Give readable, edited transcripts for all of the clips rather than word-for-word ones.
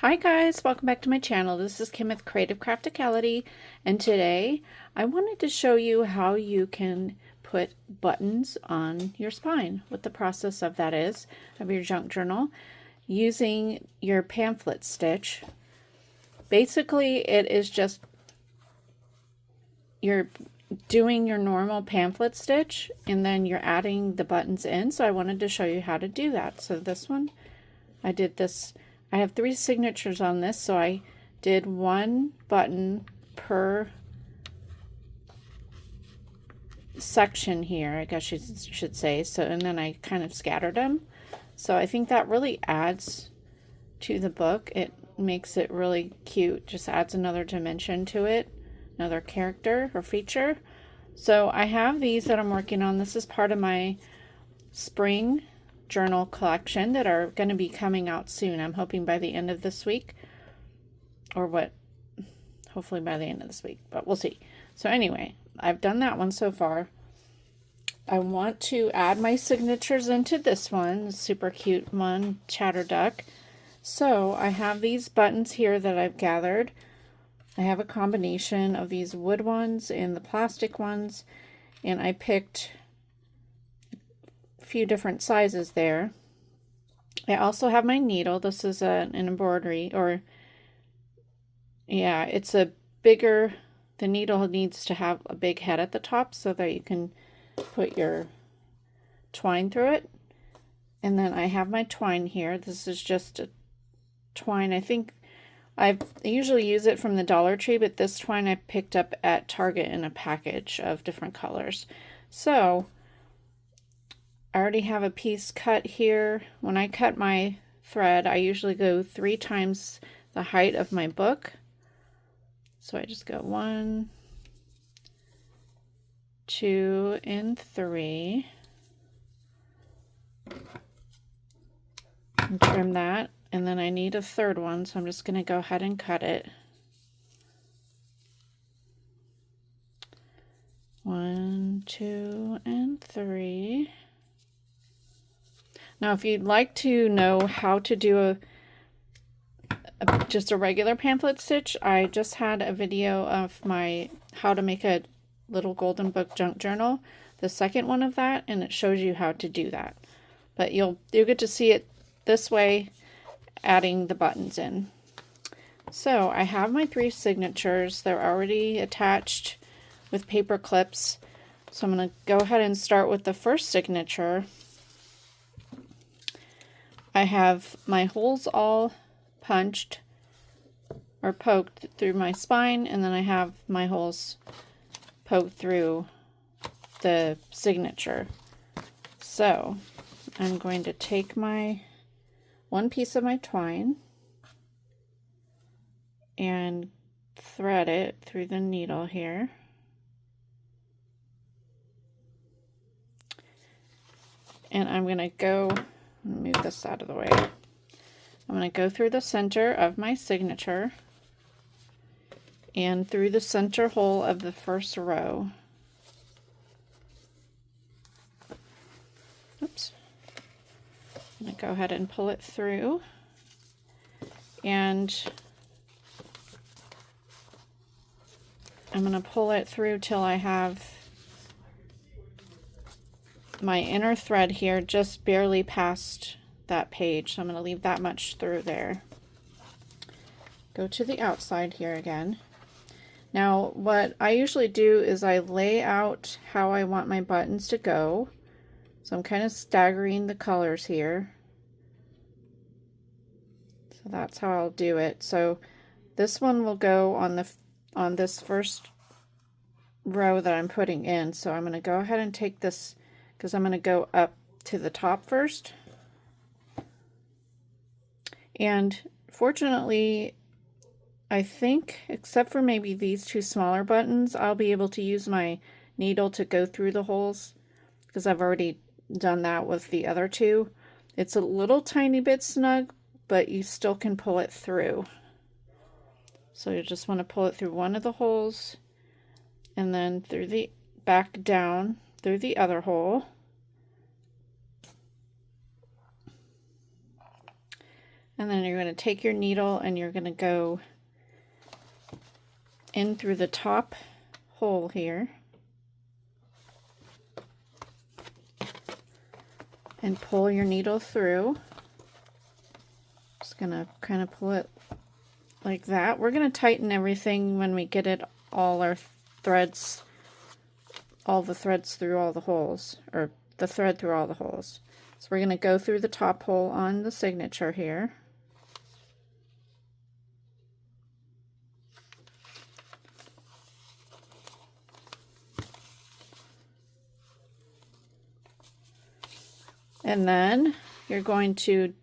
Hi guys, welcome back to my channel. This is Kim with Creative Crafticality, and today I wanted to show you how you can put buttons on your spine, what the process of that is, of your junk journal, using your pamphlet stitch. Basically, it is just you're doing your normal pamphlet stitch and then you're adding the buttons in. So I wanted to show you how to do that. So this one, I did this. I have 3 signatures on this, so I did 1 button per section here, I guess you should say. So, and then I kind of scattered them. So I think that really adds to the book. It makes it really cute, just adds another dimension to it, another character or feature. So I have these that I'm working on. This is part of my spring journal collection that are going to be coming out soon. I'm hoping by the end of this week, or hopefully by the end of this week, but we'll see. So anyway, I've done that one so far. I want to add my signatures into this one, super cute one, Chatter Duck. So I have these buttons here that I've gathered. I have a combination of these wood ones and the plastic ones, and I picked few different sizes there. I also have my needle. This is an embroidery, or yeah, it's a bigger, the needle needs to have a big head at the top so that you can put your twine through it. And then I have my twine here. This is just a twine. I think I usually use it from the Dollar Tree, but this twine I picked up at Target in a package of different colors. So I already have a piece cut here. When I cut my thread, I usually go 3 times the height of my book. So I just go 1, 2, and 3. And trim that. And then I need a third one, so I'm just going to go ahead and cut it. 1, 2, and 3. Now, if you'd like to know how to do just a regular pamphlet stitch, I just had a video of my how to make a little golden book junk journal, the second one of that, and it shows you how to do that. But you'll get to see it this way, adding the buttons in. So I have my 3 signatures. They're already attached with paper clips. So I'm going to go ahead and start with the first signature. I have my holes all punched or poked through my spine, and then I have my holes poked through the signature. So I'm going to take my one piece of my twine and thread it through the needle here. And I'm going to go move this out of the way. I'm going to go through the center of my signature and through the center hole of the first row. Oops. I'm going to go ahead and pull it through, and I'm going to pull it through till I have my inner thread here just barely past that page. So I'm going to leave that much through there. Go to the outside here again. Now what I usually do is I lay out how I want my buttons to go. So I'm kind of staggering the colors here. So that's how I'll do it. So this one will go on this first row that I'm putting in. So I'm going to go ahead and take this, because I'm going to go up to the top first. And fortunately, I think, except for maybe these 2 smaller buttons, I'll be able to use my needle to go through the holes, because I've already done that with the other 2. It's a little tiny bit snug, but you still can pull it through. So you just want to pull it through one of the holes, and then through the back down through the other hole. And then you're going to take your needle and you're going to go in through the top hole here and pull your needle through. Just going to kind of pull it like that. We're going to tighten everything when we get it all our threads, all the threads through all the holes, or the thread through all the holes. So we're going to go through the top hole on the signature here. And then you're going to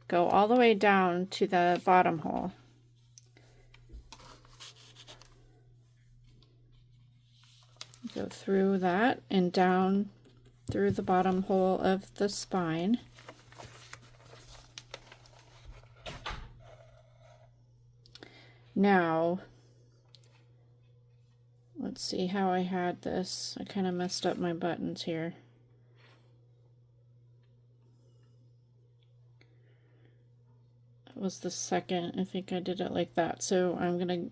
go all the way down to the bottom hole. Go through that and down through the bottom hole of the spine. Now, let's see how I had this. I kind of messed up my buttons here. Was the second. I think I did it like that. So I'm gonna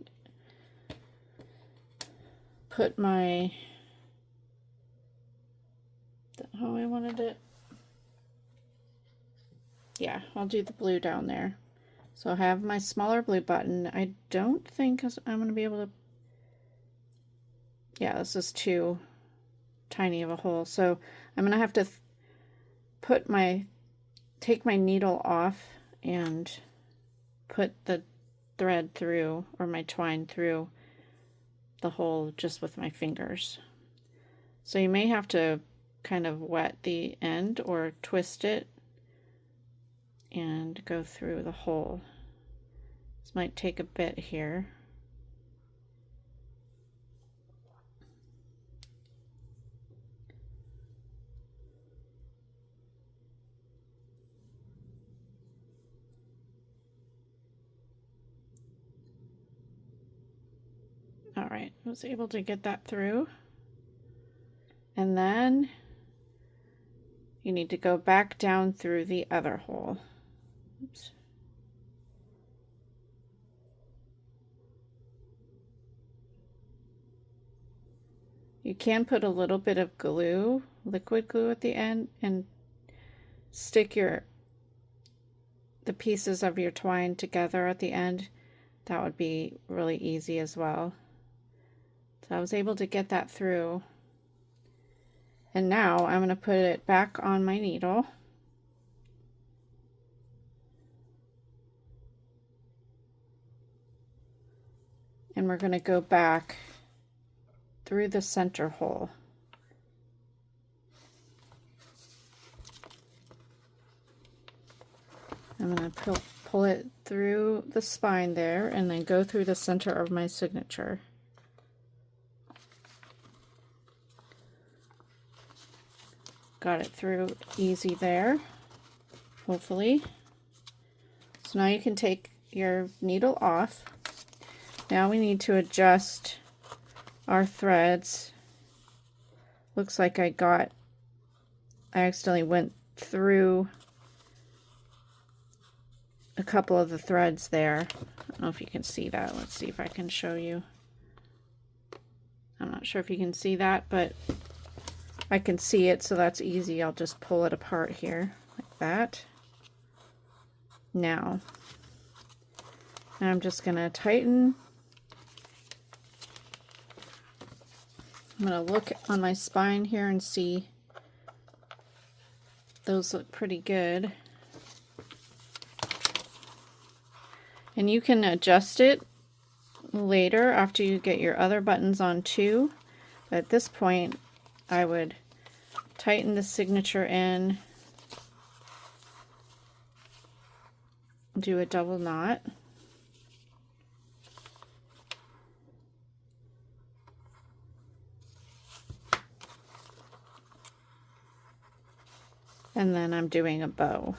put my, how I wanted it. Yeah, I'll do the blue down there. So I have my smaller blue button. I don't think I'm gonna be able to, yeah, this is too tiny of a hole. So I'm gonna have to take my needle off and put the thread through, or my twine through the hole just with my fingers. So you may have to kind of wet the end or twist it and go through the hole. This might take a bit here. All right, I was able to get that through. And then you need to go back down through the other hole. Oops. You can put a little bit of glue, liquid glue at the end, and stick the pieces of your twine together at the end. That would be really easy as well. So I was able to get that through. And now I'm going to put it back on my needle. And we're going to go back through the center hole. I'm going to pull it through the spine there and then go through the center of my signature. Got it through easy there, hopefully. So now you can take your needle off. Now we need to adjust our threads. Looks like I accidentally went through a couple of the threads there. I don't know if you can see that. Let's see if I can show you. I'm not sure if you can see that, but I can see it, so that's easy. I'll just pull it apart here like that. Now I'm just going to tighten. I'm going to look on my spine here and see. Those look pretty good. And you can adjust it later after you get your other buttons on too. But at this point, I would tighten the signature in, do a double knot, and then I'm doing a bow.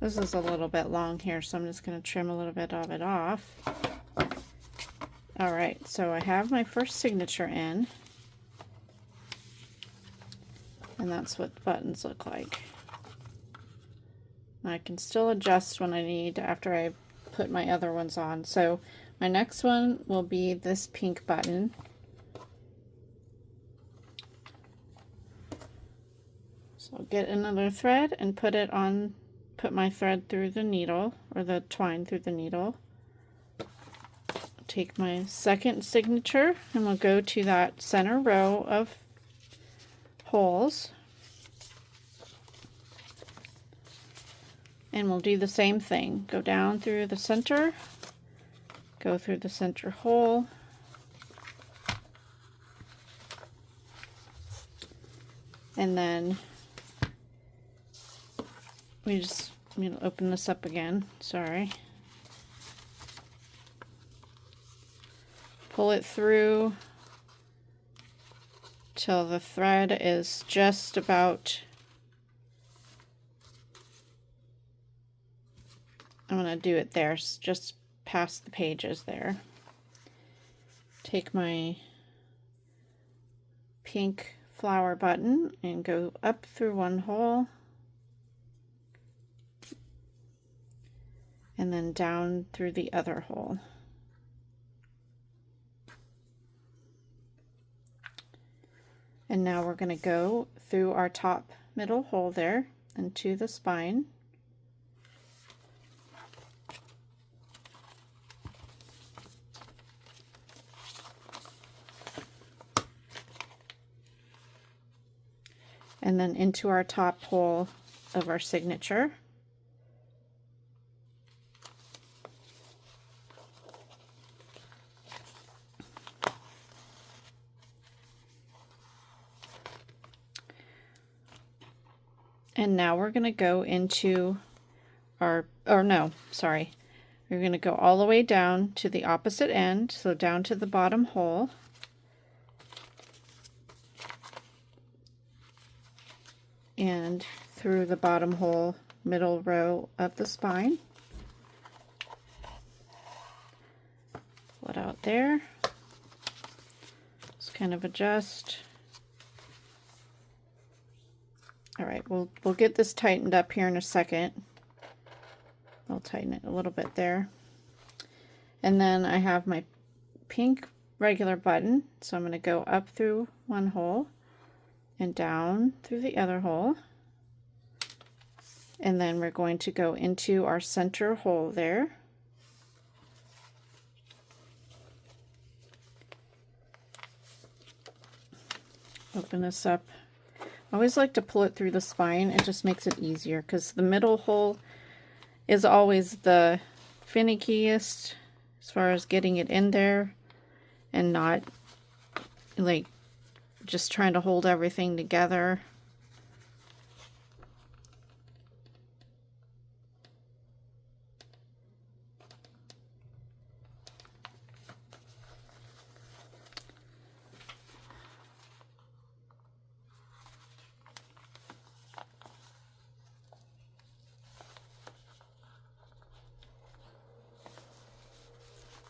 This is a little bit long here, so I'm just going to trim a little bit of it off. All right, so I have my first signature in, and that's what the buttons look like. I can still adjust when I need after I put my other ones on. So my next one will be this pink button. So I'll get another thread and put it on, put my thread through the needle, or the twine through the needle. Take my second signature and we'll go to that center row of holes. And we'll do the same thing. Go down through the center, go through the center hole, and then I'm going to open this up again, sorry. Pull it through till the thread is just about, I'm going to do it there, just past the pages there. Take my pink flower button and go up through one hole and then down through the other hole. And now we're going to go through our top middle hole there into the spine. And then into our top hole of our signature. And now we're going to go into our, or no, sorry. We're going to go all the way down to the opposite end, so down to the bottom hole. And through the bottom hole, middle row of the spine. Pull it out there. Just kind of adjust. All right, we'll get this tightened up here in a second. I'll tighten it a little bit there. And then I have my pink regular button, so I'm going to go up through one hole and down through the other hole. And then we're going to go into our center hole there. Open this up. I always like to pull it through the spine. It just makes it easier because the middle hole is always the finickiest as far as getting it in there and not like just trying to hold everything together.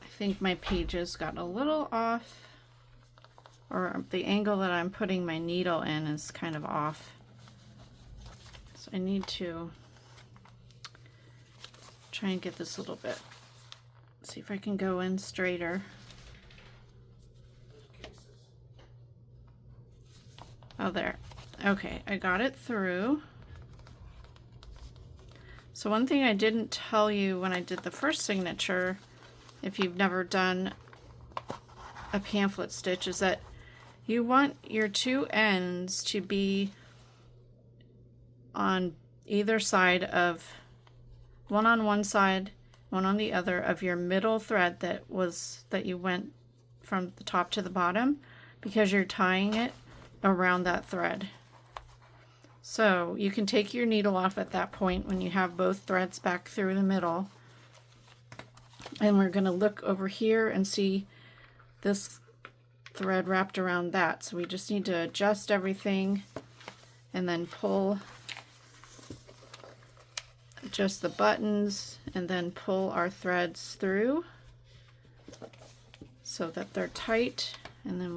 I think my pages got a little off, or the angle that I'm putting my needle in is kind of off. So I need to try and get this a little bit, see if I can go in straighter. Oh, there. Okay, I got it through. So one thing I didn't tell you when I did the first signature, if you've never done a pamphlet stitch, is that you want your two ends to be on either side of, one on one side, one on the other of your middle thread that you went from the top to the bottom, because you're tying it around that thread. So you can take your needle off at that point when you have both threads back through the middle. And we're going to look over here and see this thread wrapped around that. So we just need to adjust everything and then pull just the buttons and then pull our threads through. so that they're tight, and then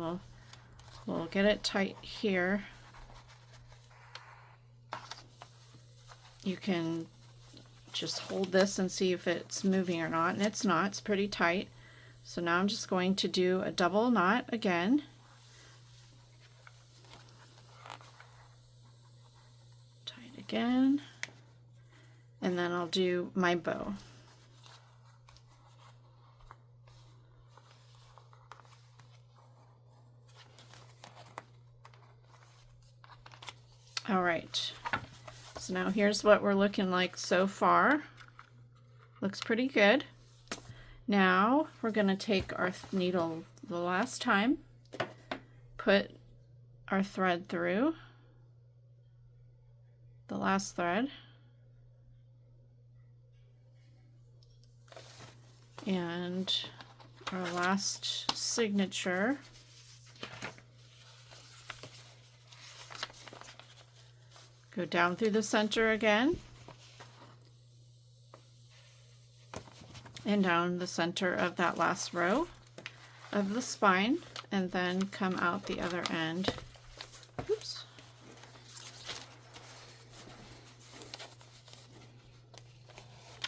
we'll get it tight here. You can just hold this and see if it's moving or not, and it's not. It's pretty tight. So now I'm just going to do a double knot again. Tight again. And then I'll do my bow. All right. So now here's what we're looking like so far. Looks pretty good. Now we're going to take our needle the last time, put our thread through the last thread, and our last signature. Go down through the center again, and down the center of that last row of the spine, and then come out the other end. Oops.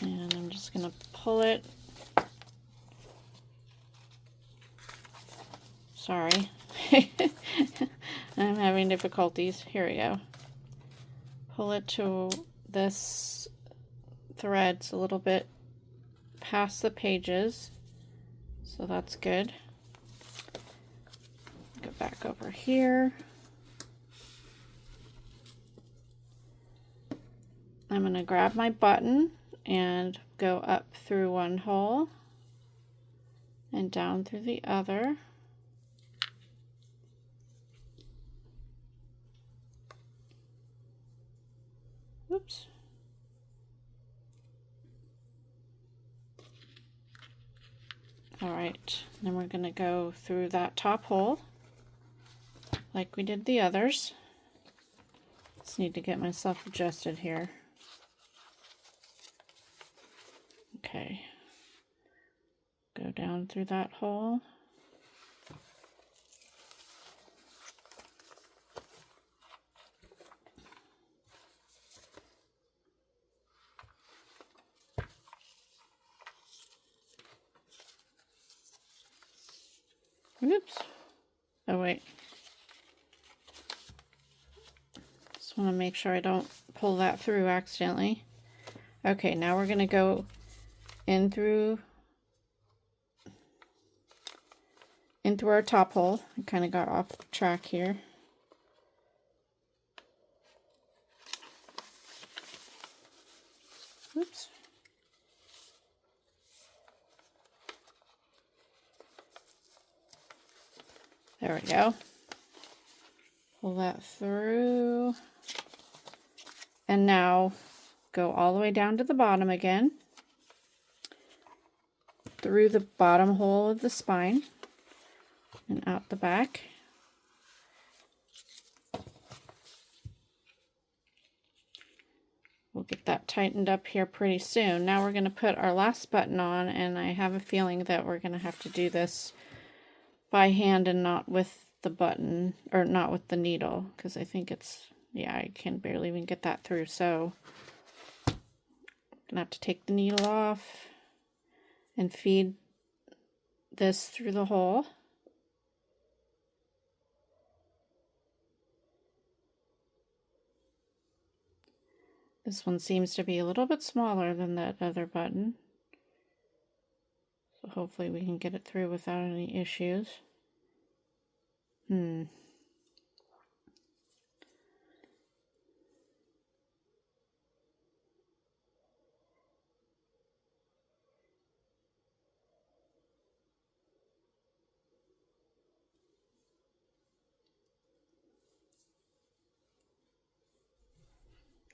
And I'm just going to pull it. Sorry. I'm having difficulties. Here we go. Pull it to this threads a little bit past the pages, so that's good. Go back over here. I'm going to grab my button and go up through one hole and down through the other. Oops. All right, then we're going to go through that top hole like we did the others. Just need to get myself adjusted here. Okay. Go down through that hole. Oops. Oh, wait. Just want to make sure I don't pull that through accidentally. Okay, now we're going to go in through our top hole. I kind of got off track here. Oops. There we go. Pull that through. And now go all the way down to the bottom again, through the bottom hole of the spine and out the back. We'll get that tightened up here pretty soon. Now we're going to put our last button on, and I have a feeling that we're going to have to do this by hand and not with the button, or not with the needle, because I think it's, yeah, I can barely even get that through. So I'm gonna have to take the needle off and feed this through the hole. This one seems to be a little bit smaller than that other button, so hopefully we can get it through without any issues.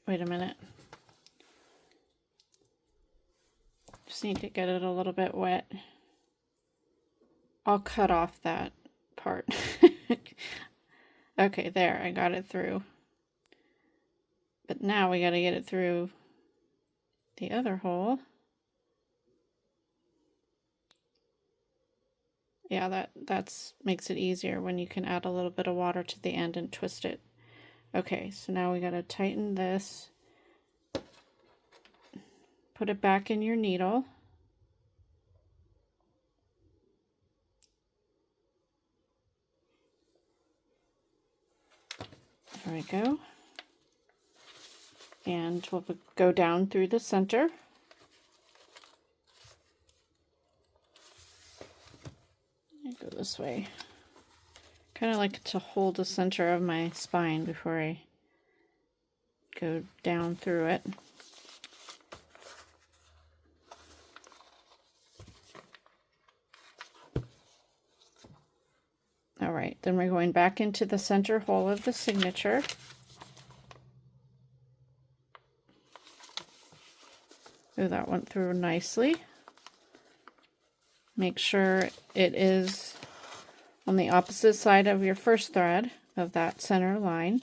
Wait a minute. Just need to get it a little bit wet. I'll cut off that part. Okay, there, I got it through. But now we got to get it through the other hole. Yeah, that's makes it easier when you can add a little bit of water to the end and twist it. Okay, so now we got to tighten this. Put it back in your needle. There we go. And we'll go down through the center. And go this way. Kind of like to hold the center of my spine before I go down through it. All right, then we're going back into the center hole of the signature. Oh, that went through nicely. Make sure it is on the opposite side of your first thread of that center line.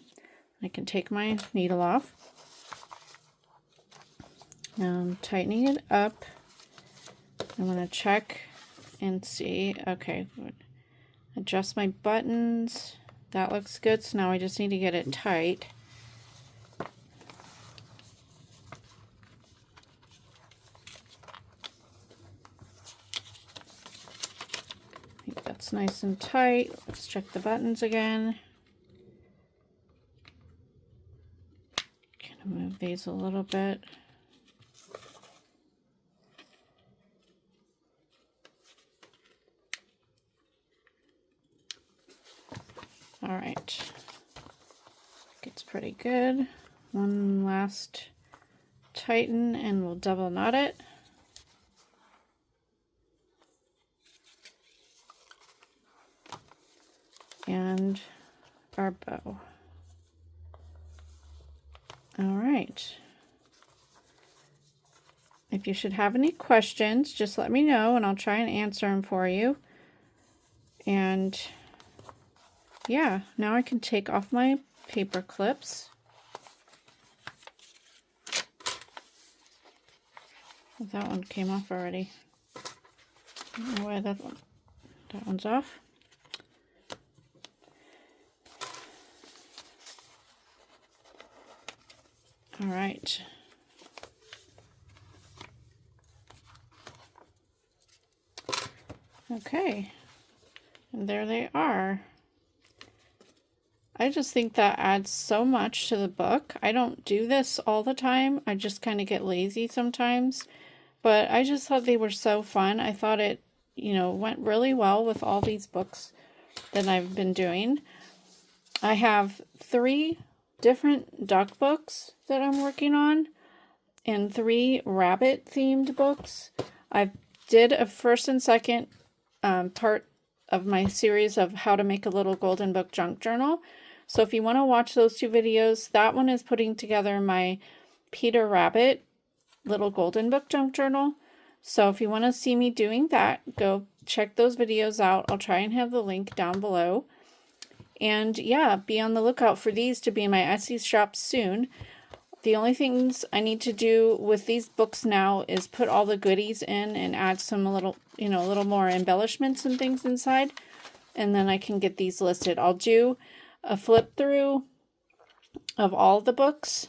I can take my needle off. Now I'm tightening it up. I'm going to check and see. Okay, adjust my buttons. That looks good. So now I just need to get it tight. I think that's nice and tight. Let's check the buttons again. Kind of move these a little bit. All right, it's pretty good. One last tighten and we'll double knot it. And our bow. All right. If you should have any questions, just let me know and I'll try and answer them for you. And yeah, now I can take off my paper clips. Oh, that one came off already. I don't know why that one's off. All right. Okay, and there they are. I just think that adds so much to the book. I don't do this all the time. I just kind of get lazy sometimes. But I just thought they were so fun. I thought it, went really well with all these books that I've been doing. I have 3 different duck books that I'm working on and 3 rabbit themed books. I did a first and second part of my series of how to make a little golden book junk journal. So if you want to watch those 2 videos, that one is putting together my Peter Rabbit little golden book junk journal. So if you want to see me doing that, go check those videos out. I'll try and have the link down below. And yeah, be on the lookout for these to be in my Etsy shop soon. The only things I need to do with these books now is put all the goodies in and add some a little more embellishments and things inside. And then I can get these listed. I'll do a flip through of all the books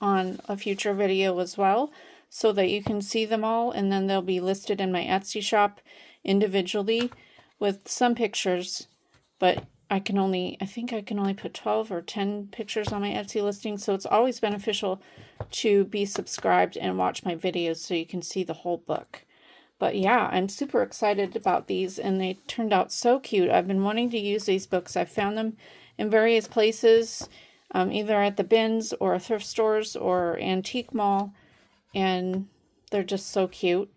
on a future video as well, so that you can see them all, and then they'll be listed in my Etsy shop individually with some pictures, but I think I can only put 12 or 10 pictures on my Etsy listing, so it's always beneficial to be subscribed and watch my videos so you can see the whole book. But yeah, I'm super excited about these, and they turned out so cute. I've been wanting to use these books. I've found them in various places, either at the bins or thrift stores or antique mall, and they're just so cute.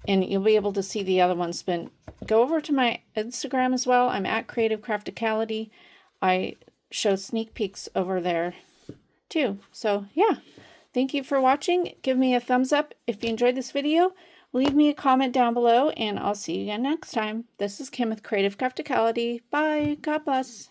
And you'll be able to see the other ones. But go over to my Instagram as well. I'm at Creative Crafticality. I show sneak peeks over there too. So yeah, thank you for watching. Give me a thumbs up if you enjoyed this video. Leave me a comment down below, and I'll see you again next time. This is Kim with Creative Crafticality. Bye. God bless.